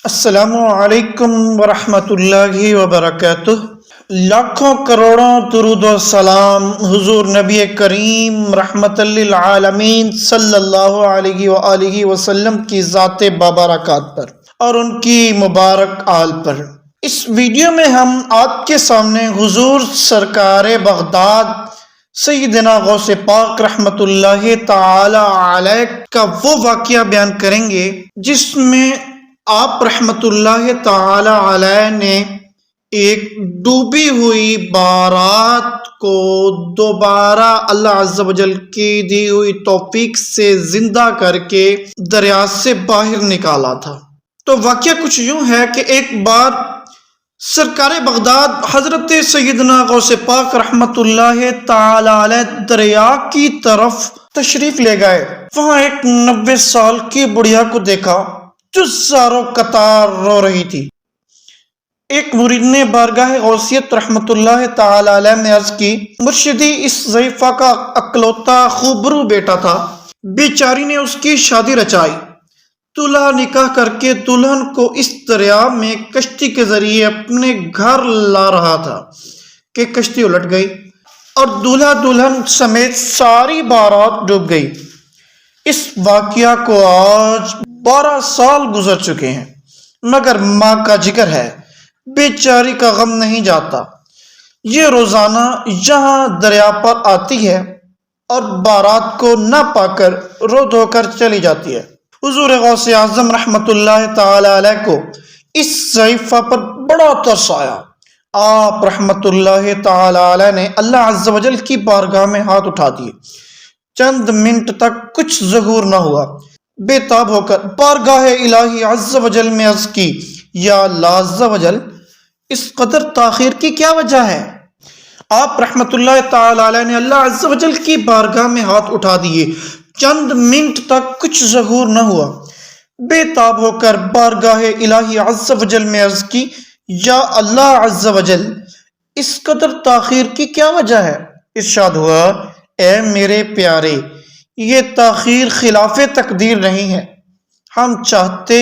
السلام علیکم ورحمۃ اللہ وبرکاتہ۔ لاکھوں کروڑوں درود و سلام حضور نبی کریم رحمت للعالمین صلی اللہ علیہ وآلہ وسلم کی ذات بابرکات پر اور ان کی مبارک آل پر۔ اس ویڈیو میں ہم آپ کے سامنے حضور سرکار بغداد سیدنا غوث پاک رحمت اللہ تعالی علیہ کا وہ واقعہ بیان کریں گے جس میں آپ رحمت اللہ تعالی علیہ نے ایک ڈوبی ہوئی بارات کو دوبارہ اللہ عز و جل کی دی ہوئی توفیق سے زندہ کر کے دریا سے باہر نکالا تھا۔ تو واقعہ کچھ یوں ہے کہ ایک بار سرکار بغداد حضرت سیدنا غوث پاک رحمت اللہ تعالی علیہ دریا کی طرف تشریف لے گئے۔ وہاں ایک 90 سال کی بڑھیا کو دیکھا جو زاروں قطار رو رہی تھی۔ ایک مرید نے بارگاہ غوثیت رحمت اللہ تعالی علیہ میں عرض کی، مرشدی اس ضعیفہ کا اکلوتا خوبرو بیٹا تھا، بیچاری نے اس کی شادی رچائی، دولہا نکاح کر کے دلہن کو اس دریا میں کشتی کے ذریعے اپنے گھر لا رہا تھا کہ کشتی الٹ گئی اور دولہا دلہن سمیت ساری بارات ڈوب گئی۔ اس واقعہ کو آج 12 سال گزر چکے ہیں، مگر ماں کا جگر ہے، بیچاری کا غم نہیں جاتا۔ یہ روزانہ یہاں دریا پر آتی ہے اور بارات کو نہ پا کر رو دھو کر چلی جاتی ہے۔ حضور غوث اعظم رحمت اللہ تعالی علیہ کو اس ضعیفہ پر بڑا ترس آیا۔ آپ رحمت اللہ تعالی علیہ نے اللہ عز و جل کی بارگاہ میں ہاتھ اٹھا دیے۔ چند منٹ تک کچھ ظہور نہ ہوا، بے تاب ہو کر بارگاہ الہی عز و جل میں عرض کی، یا اللہ عز و جل، اس قدر تاخیر کی کیا وجہ ہے؟ آپ رحمت اللہ تعالی علیہ نے اللہ عز و جل کی بارگاہ میں ہاتھ اٹھا دیے۔ چند منٹ تک کچھ ظہور نہ ہوا، بے تاب ہو کر بارگاہ الہی عز و جل میں عرض کی، یا اللہ عز و جل، اس قدر تاخیر کی کیا وجہ ہے؟ ارشاد ہوا، اے میرے پیارے، یہ تاخیر خلاف تقدیر نہیں ہے، ہم چاہتے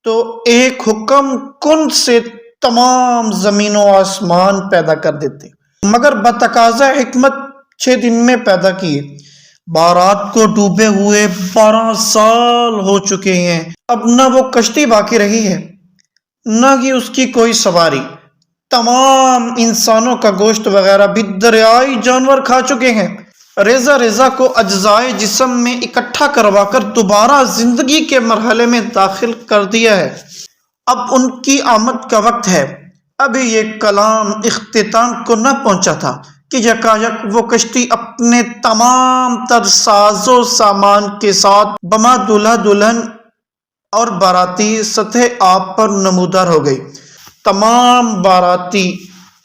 تو ایک حکم کن سے تمام زمین و آسمان پیدا کر دیتے، مگر بتقاضا حکمت 6 دن میں پیدا کیے۔ بارات کو ڈوبے ہوئے 12 سال ہو چکے ہیں، اب نہ وہ کشتی باقی رہی ہے نہ ہی اس کی کوئی سواری۔ تمام انسانوں کا گوشت وغیرہ بھی دریائی جانور کھا چکے ہیں۔ ریزہ ریزہ کو اجزائے جسم میں اکٹھا کروا کر دوبارہ زندگی کے مرحلے میں داخل کر دیا ہے۔ اب ان کی آمد کا وقت ہے۔ ابھی یہ کلام اختتام کو نہ پہنچا تھا کہ یکایک وہ کشتی اپنے تمام تر ساز و سامان کے ساتھ بما دولہا دلہن اور باراتی سطح آب پر نمودار ہو گئی۔ تمام باراتی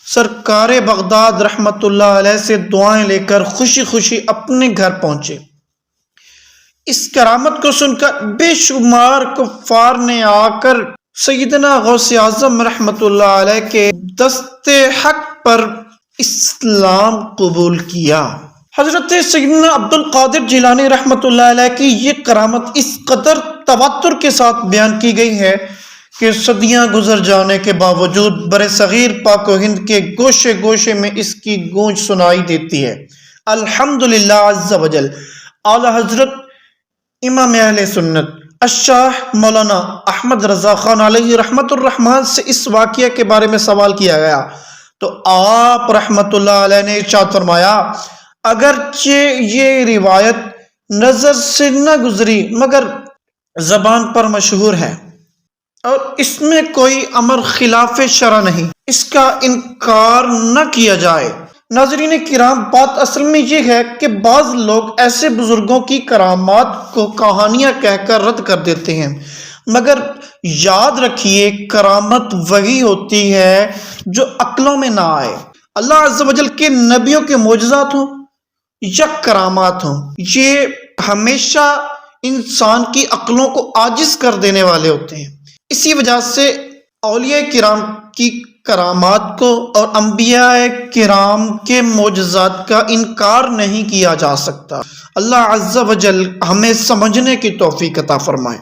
سرکار بغداد رحمت اللہ علیہ سے دعائیں لے کر خوشی خوشی اپنے گھر پہنچے۔ اس کرامت کو سن کر بے شمار کفار نے آ کر سیدنا غوث اعظم رحمت اللہ علیہ کے دست حق پر اسلام قبول کیا۔ حضرت سیدنا عبد القادر جیلانی رحمت اللہ علیہ کی یہ کرامت اس قدر تواتر کے ساتھ بیان کی گئی ہے کہ صدیاں گزر جانے کے باوجود برِ صغیر پاک و ہند کے گوشے گوشے میں اس کی گونج سنائی دیتی ہے۔ الحمدللہ عز و جل۔ اعلیٰ حضرت امام اہل سنت الشاہ مولانا احمد رضا خان علیہ رحمت الرحمن سے اس واقعہ کے بارے میں سوال کیا گیا تو آپ رحمت اللہ علیہ نے ارشاد فرمایا، اگرچہ یہ روایت نظر سے نہ گزری مگر زبان پر مشہور ہے اور اس میں کوئی امر خلاف شرع نہیں، اس کا انکار نہ کیا جائے۔ ناظرین کرام، بات اصل میں یہ ہے کہ بعض لوگ ایسے بزرگوں کی کرامات کو کہانیاں کہہ کر رد کر دیتے ہیں، مگر یاد رکھیے کرامت وہی ہوتی ہے جو عقلوں میں نہ آئے۔ اللہ عز و جل کے نبیوں کے معجزات ہوں یا کرامات ہوں، یہ ہمیشہ انسان کی عقلوں کو عاجز کر دینے والے ہوتے ہیں۔ اسی وجہ سے اولیاء کرام کی کرامات کو اور انبیاء کرام کے معجزات کا انکار نہیں کیا جا سکتا۔ اللہ عز و جل ہمیں سمجھنے کی توفیق عطا فرمائے۔